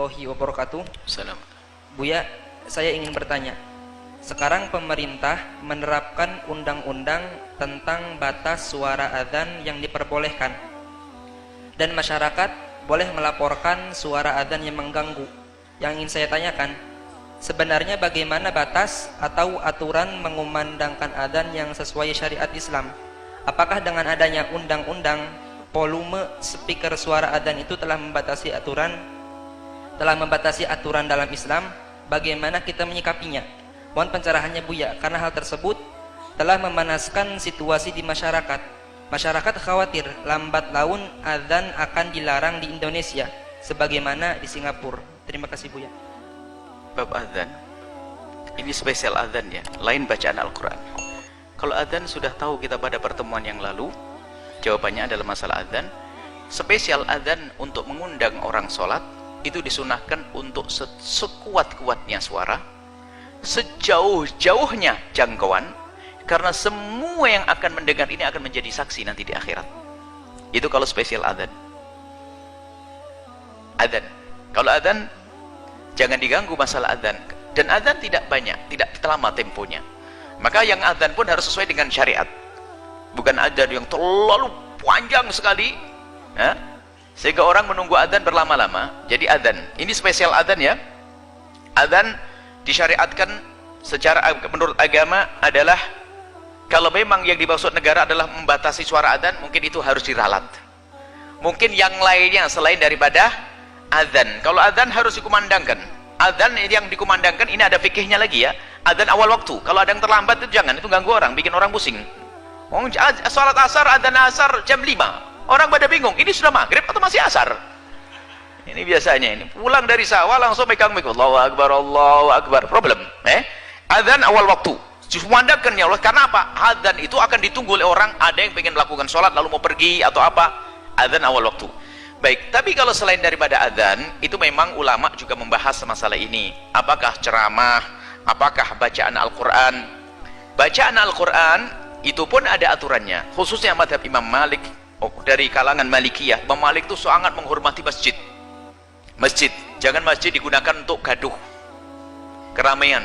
warahmatullahi wabarakatuh. Salam. Buya, saya ingin bertanya. Sekarang pemerintah menerapkan undang-undang tentang batas suara adzan yang diperbolehkan. Dan masyarakat boleh melaporkan suara adzan yang mengganggu. Yang ingin saya tanyakan, sebenarnya bagaimana batas atau aturan mengumandangkan adzan yang sesuai syariat Islam? Apakah dengan adanya undang-undang volume speaker suara adzan itu telah membatasi aturan dalam Islam? Bagaimana kita menyikapinya? Mohon pencerahannya Buya, karena hal tersebut telah memanaskan situasi di masyarakat. Masyarakat khawatir lambat laun adzan akan dilarang di Indonesia sebagaimana di Singapura. Terima kasih Buya. Bab adzan ini spesial adzan ya, lain bacaan Al-Quran. Kalau adzan sudah tahu kita pada pertemuan yang lalu, jawabannya adalah masalah adzan. Spesial adzan untuk mengundang orang sholat itu disunahkan untuk sekuat-kuatnya suara, sejauh-jauhnya jangkauan, karena semua yang akan mendengar ini akan menjadi saksi nanti di akhirat. Itu kalau spesial adzan. Kalau adzan jangan diganggu masalah adzan, dan adzan tidak banyak, tidak lama temponya. Maka yang adzan pun harus sesuai dengan syariat, bukan adzan yang terlalu panjang sekali ya, sehingga orang menunggu adzan berlama-lama. Jadi adzan ini spesial adzan ya. Adzan disyariatkan secara menurut agama adalah kalau memang yang dimaksud negara adalah membatasi suara adzan, mungkin itu harus diralat. Mungkin yang lainnya selain daripada adzan. Kalau adzan harus dikumandangkan. Adzan yang dikumandangkan ini ada fikihnya lagi ya. Adzan awal waktu. Kalau ada yang terlambat itu jangan, itu ganggu orang, bikin orang pusing. Salat asar, adzan asar jam 5. Orang pada bingung, ini sudah maghrib atau masih asar? Ini biasanya ini pulang dari sawah langsung megang mic, Allahu Akbar, problem. Adzan awal waktu dikumandangkan ya Allah. Karena apa? Adzan itu akan ditunggu oleh orang, ada yang pengen melakukan sholat lalu mau pergi atau apa. Adzan awal waktu. Baik, tapi kalau selain daripada adzan, itu memang ulama juga membahas masalah ini. Apakah ceramah, apakah bacaan Al-Quran? Bacaan Al-Quran itu pun ada aturannya, khususnya madhab Imam Malik. Dari kalangan Malikiyah, Imam Malik itu sangat menghormati masjid. Jangan masjid digunakan untuk gaduh, keramaian.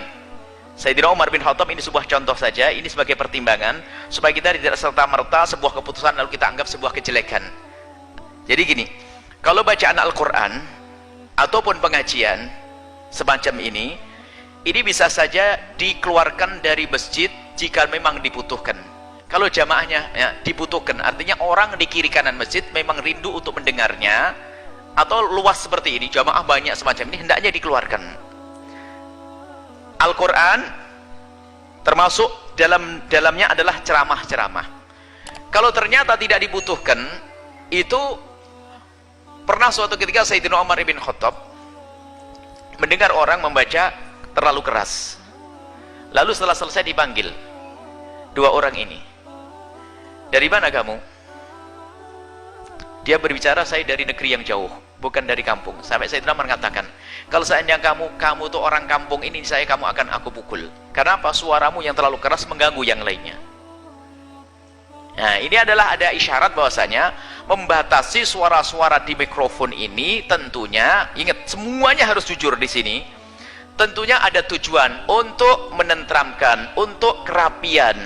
Sayyidina Umar bin Khattab ini sebuah contoh saja, ini sebagai pertimbangan supaya kita tidak serta-merta sebuah keputusan lalu kita anggap sebuah kejelekan. Jadi gini, kalau bacaan Al-Quran ataupun pengajian semacam ini bisa saja dikeluarkan dari masjid jika memang dibutuhkan. Kalau jamaahnya ya, dibutuhkan, artinya orang di kiri kanan masjid memang rindu untuk mendengarnya, atau luas seperti ini, jamaah banyak semacam ini, hendaknya dikeluarkan. Al-Quran termasuk dalamnya adalah ceramah-ceramah. Kalau ternyata tidak dibutuhkan, itu pernah suatu ketika Sayyidina Umar bin Khattab mendengar orang membaca terlalu keras. Lalu setelah selesai dipanggil dua orang ini, dari mana kamu? Dia berbicara, saya dari negeri yang jauh, bukan dari kampung. Sampai Sayyidina Umar mengatakan, kalau seandainya kamu itu orang kampung ini, kamu akan aku pukul. Karena apa? Suaramu yang terlalu keras mengganggu yang lainnya. Nah, ini adalah ada isyarat bahwasanya membatasi suara-suara di mikrofon ini tentunya, ingat semuanya harus jujur di sini. Tentunya ada tujuan untuk menenteramkan, untuk kerapian,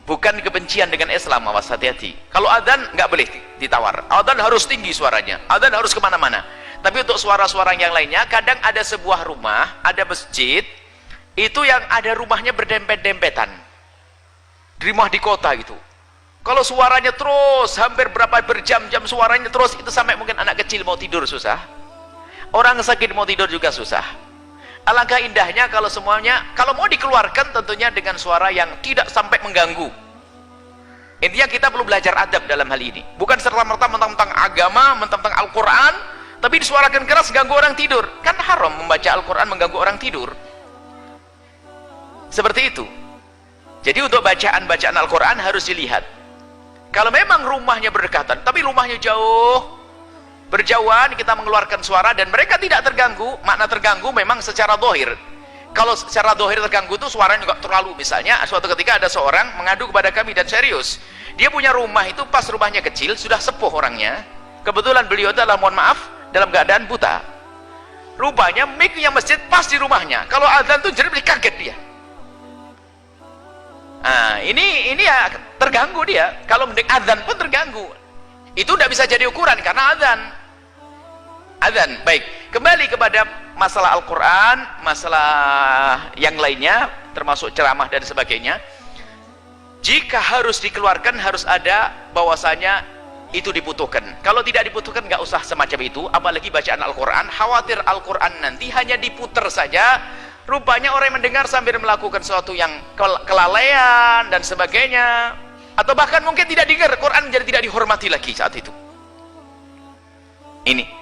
bukan kebencian dengan Islam. Awas, hati-hati. Kalau adzan nggak boleh ditawar, adzan harus tinggi suaranya, adzan harus kemana-mana. Tapi untuk suara-suara yang lainnya, kadang ada sebuah rumah, ada masjid itu yang ada rumahnya berdempet-dempetan, di rumah di kota gitu. Kalau suaranya terus hampir berapa berjam-jam suaranya terus, itu sampai mungkin anak kecil mau tidur susah, orang sakit mau tidur juga susah. Alangkah indahnya kalau semuanya, kalau mau dikeluarkan tentunya dengan suara yang tidak sampai mengganggu. Intinya kita perlu belajar adab dalam hal ini, bukan serta-merta mentang-mentang agama, mentang-mentang Al-Quran tapi disuarakan keras ganggu orang tidur. Kan haram membaca Al-Quran mengganggu orang tidur seperti itu. Jadi untuk bacaan Al-Quran harus dilihat. Kalau memang rumahnya berdekatan tapi rumahnya jauh, berjauhan, kita mengeluarkan suara dan mereka tidak terganggu. Makna terganggu memang secara dohir. Kalau secara dohir terganggu itu suaranya juga terlalu. Misalnya suatu ketika ada seorang mengadu kepada kami dan serius, dia punya rumah itu pas rumahnya kecil, sudah sepuh orangnya, kebetulan beliau adalah, mohon maaf, dalam keadaan buta. Rupanya mic-nya masjid pas di rumahnya. Kalau azan tuh jadi kaget dia. Nah, ini ya terganggu dia. Kalau azan pun terganggu. Itu tidak bisa jadi ukuran karena azan. Azan, baik. Kembali kepada masalah Al-Quran, masalah yang lainnya, termasuk ceramah dan sebagainya. Jika harus dikeluarkan, harus ada bahwasanya itu dibutuhkan. Kalau tidak dibutuhkan, nggak usah semacam itu. Apalagi bacaan Al-Quran, khawatir Al-Quran nanti hanya diputer saja. Rupanya orang yang mendengar sambil melakukan sesuatu yang kelalaian dan sebagainya. Atau bahkan mungkin tidak dengar, Quran menjadi tidak dihormati lagi saat itu. Ini.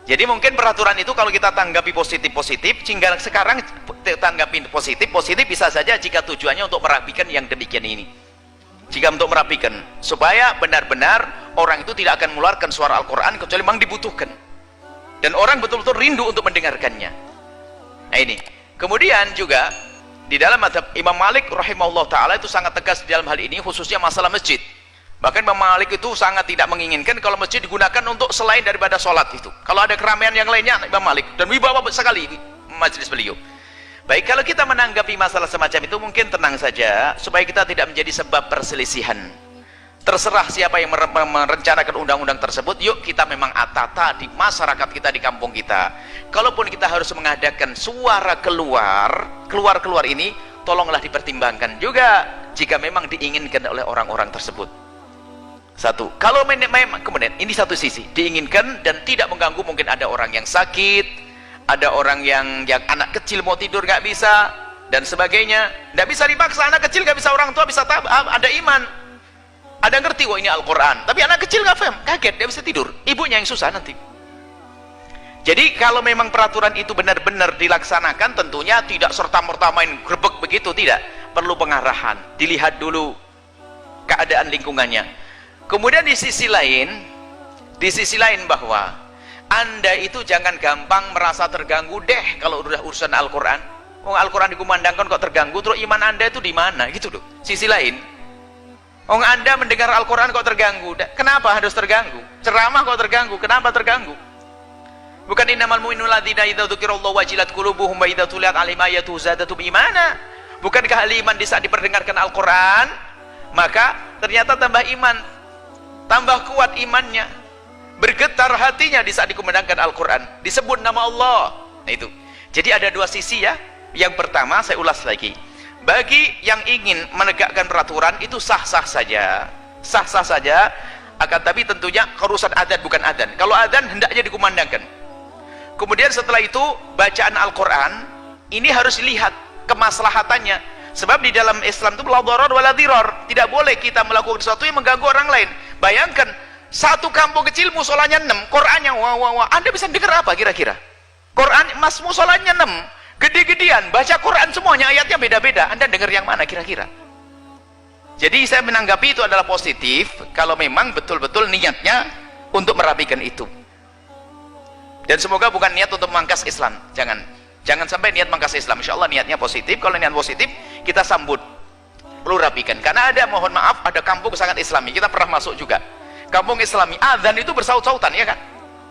Jadi mungkin peraturan itu kalau kita tanggapi positif-positif, sehingga sekarang tanggapi positif bisa saja jika tujuannya untuk merapikan yang demikian ini. Jika untuk merapikan, supaya benar-benar orang itu tidak akan mengeluarkan suara Al-Quran kecuali memang dibutuhkan. Dan orang betul-betul rindu untuk mendengarkannya. Nah ini. Kemudian juga, di dalam mazhab Imam Malik rahimahullah ta'ala itu sangat tegas di dalam hal ini, khususnya masalah masjid. Bahkan Imam Malik itu sangat tidak menginginkan kalau masjid digunakan untuk selain daripada sholat itu. Kalau ada keramaian yang lainnya, Imam Malik. Dan wibawa sekali majelis beliau. Baik, kalau kita menanggapi masalah semacam itu, mungkin tenang saja, supaya kita tidak menjadi sebab perselisihan. Terserah siapa yang merencanakan undang-undang tersebut, yuk kita memang atata di masyarakat kita, di kampung kita. Kalaupun kita harus mengadakan suara keluar ini, tolonglah dipertimbangkan juga jika memang diinginkan oleh orang-orang tersebut. Satu, kalau memang kemudian ini satu sisi diinginkan dan tidak mengganggu, mungkin ada orang yang sakit, ada orang yang anak kecil mau tidur nggak bisa dan sebagainya, nggak bisa dipaksa. Anak kecil nggak bisa, orang tua bisa ada iman, ada ngerti wah ini Al-Quran, tapi anak kecil nggak paham, kaget, dia bisa tidur, ibunya yang susah nanti. Jadi kalau memang peraturan itu benar-benar dilaksanakan, tentunya tidak serta-merta main grebek begitu, tidak, perlu pengarahan, dilihat dulu keadaan lingkungannya. Kemudian di sisi lain bahwa Anda itu jangan gampang merasa terganggu deh kalau udah urusan Al-Quran. Al-Quran dikumandangkan kok terganggu, terus iman Anda itu di mana gitu loh. Sisi lain, Anda mendengar Al-Quran kok terganggu, kenapa harus terganggu? Ceramah kok terganggu, kenapa terganggu? Bukan innamal mu'minuna alladzina idza dzukirallahu wajilat qulubuhum wa idza tuliyat 'alaihim ayatuhu zadatum imana. Bukankah ahli iman di saat diperdengarkan Al-Quran, maka ternyata tambah iman, tambah kuat imannya, bergetar hatinya di saat dikumandangkan Al-Quran, disebut nama Allah. Nah itu. Jadi ada dua sisi ya. Yang pertama, saya ulas lagi. Bagi yang ingin menegakkan peraturan itu sah-sah saja. Sah-sah saja. Akan tapi tentunya urusan adzan bukan adzan. Kalau adzan hendaknya dikumandangkan. Kemudian setelah itu bacaan Al-Quran ini harus dilihat kemaslahatannya. Sebab di dalam Islam itu la dharar wala dhirar. Tidak boleh kita melakukan sesuatu yang mengganggu orang lain. Bayangkan satu kampung kecil musolanya 6, Qurannya wah. Anda bisa dengar apa kira-kira? Quran musolanya 6, gede-gedean, baca Quran semuanya ayatnya beda-beda. Anda dengar yang mana kira-kira? Jadi saya menanggapi itu adalah positif kalau memang betul-betul niatnya untuk merapikan itu. Dan semoga bukan niat untuk memangkas Islam. Jangan sampai niat memangkas Islam. Insya Allah niatnya positif. Kalau niat positif kita sambut, perlu rapikan. Karena ada, mohon maaf, ada kampung sangat Islami. Kita pernah masuk juga. Kampung Islami, adzan itu bersaut-sautan, ya kan?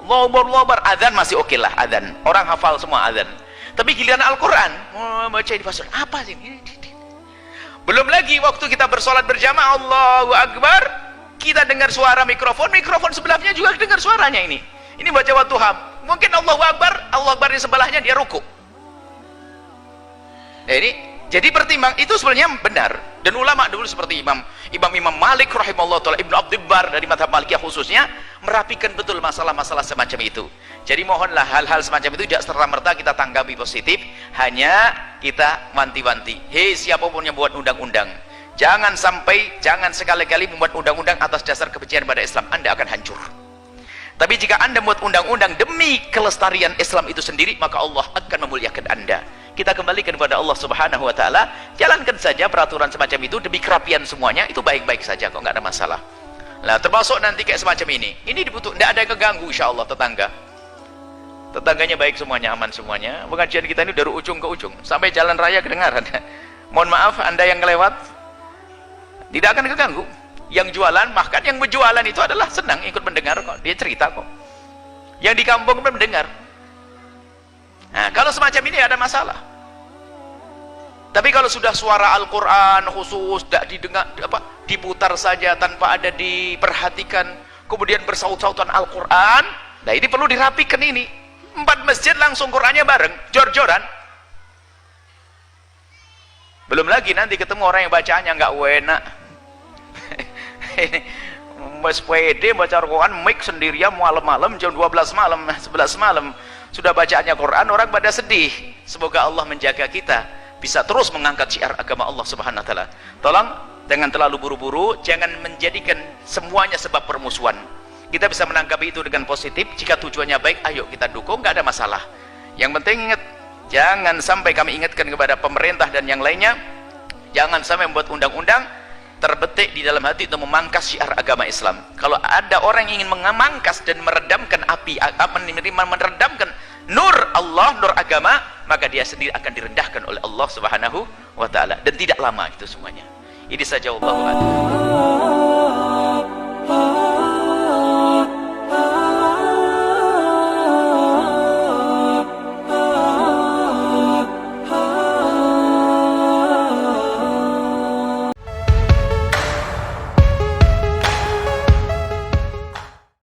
Allahu Akbar, adzan masih oke lah, adzan. Orang hafal semua adzan. Tapi giliran Al-Quran, baca di pasar, apa sih? Belum lagi waktu kita bersolat berjamaah, Allahu Akbar, kita dengar suara mikrofon sebelahnya juga dengar suaranya ini. Ini baca Wadduha. Mungkin Allahu Akbar di sebelahnya dia ruku. Jadi pertimbang itu sebenarnya benar. Dan ulama dulu seperti Imam Malik rahimahullah ta'ala, Ibnu Abdul Bar dari mazhab Malikiyah khususnya merapikan betul masalah-masalah semacam itu. Jadi mohonlah hal-hal semacam itu tidak serta-merta kita tanggapi positif, hanya kita wanti-wanti. Hei siapapun yang buat undang-undang, jangan sekali-kali membuat undang-undang atas dasar kebencian pada Islam, Anda akan hancur. Tapi jika Anda membuat undang-undang demi kelestarian Islam itu sendiri, maka Allah akan memuliakan Anda. Kita kembalikan kepada Allah Subhanahu wa ta'ala, jalankan saja peraturan semacam itu demi kerapian semuanya, itu baik-baik saja kok, nggak ada masalah. Nah, termasuk nanti kayak semacam ini dibutuh, tidak ada yang keganggu insya Allah. Tetangganya baik semuanya, aman semuanya. Pengajian kita ini dari ujung ke ujung sampai jalan raya kedengaran. Mohon maaf Anda yang lewat tidak akan keganggu. Yang jualan, bahkan yang berjualan itu adalah senang ikut mendengar kok, dia cerita kok. Yang di kampung pun mendengar. Nah, kalau semacam ini ada masalah. Tapi kalau sudah suara Al-Quran khusus, tidak didengar, diputar saja tanpa ada diperhatikan, kemudian bersaut-sautan Al-Quran, nah ini perlu dirapikan ini. 4 masjid langsung Qurannya bareng, jor-joran. Belum lagi nanti ketemu orang yang bacaannya nggak enak. Ini Mas pede baca Al-Quran, mic sendirian malam-malam jam 12 malam, 11 malam sudah bacaannya Quran, orang pada sedih. Semoga Allah menjaga kita bisa terus mengangkat syiar agama Allah Subhanahu wa taala. Tolong jangan terlalu buru-buru, jangan menjadikan semuanya sebab permusuhan. Kita bisa menanggapi itu dengan positif. Jika tujuannya baik, ayo kita dukung, nggak ada masalah. Yang penting ingat, jangan sampai kami ingatkan kepada pemerintah dan yang lainnya, jangan sampai membuat undang-undang terbetik di dalam hati untuk memangkas syiar agama Islam. Kalau ada orang yang ingin memangkas dan meredamkan api, meredamkan nur Allah, nur agama, maka dia sendiri akan direndahkan oleh Allah Subhanahu wa taala, dan tidak lama itu semuanya. Ini saja, wallahu a'lam.